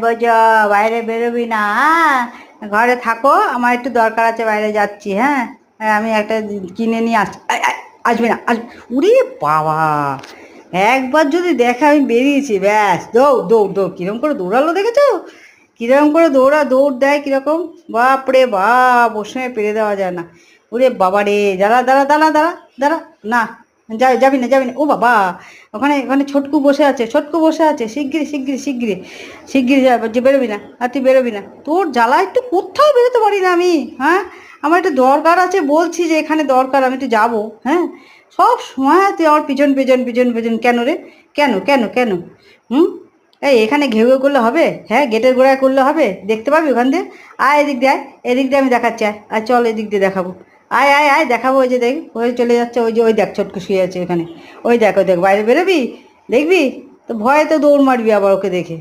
বোঝো, বাইরে বেরোবি না, হ্যাঁ ঘরে থাকো, আমার একটু দরকার আছে, বাইরে যাচ্ছি। হ্যাঁ আমি একটা কিনে নিয়ে আসছি। আসবি না উরে বাবা, একবার যদি দেখে আমি বেরিয়েছি, ব্যাস দৌড় দৌড় দৌড়, কিরম করে দৌড়ালো দেখেছো, কিরম করে দৌড় দেয় কিরকম, বাপ রে বাপ, ওর সঙ্গে পেরে দেওয়া যায় না। ওরে বাবা রে, দাঁড়া দাঁড়া দাঁড়া দাঁড়া দাঁড়া, না যাবি না যাবি না, ও বাবা, ওখানে ওখানে ছোটকু বসে আছে, ছোটকু বসে আছে, শিগগিরি শিগগিরি শিগগিরি শিগগিরি যে বেরোবি না, আর তুই বেরোবি না, তোর জ্বালা একটু কোথাও বেরোতে পারি না আমি। হ্যাঁ আমার একটু দরকার আছে, বলছি যে এখানে দরকার, আমি একটু যাবো। হ্যাঁ সব সময় তুই আমার পিছন পিছন পিছন পিছন, কেন রে, কেন কেন কেন? হুম, এই এখানে ঘেউ ঘেউ করলে হবে? হ্যাঁ গেটের গোড়ায় করলে হবে? দেখতে পাবি ওখান দিয়ে? আয় এদিক দিয়ে, আয় এদিক দিয়ে আমি দেখাচ্ছি, আয় আর চল এদিক দিয়ে দেখাবো, আয় আয় আয় দেখাবো, ওই যে দেখ ওই চলে যাচ্ছে, ওই যে ওই দেখ ছোটকু শুয়ে আছে ওখানে, ওই দেখ বাইরে বেরোবি, দেখবি তো ভয়ে তো দৌড় মারবি আবার ওকে দেখে।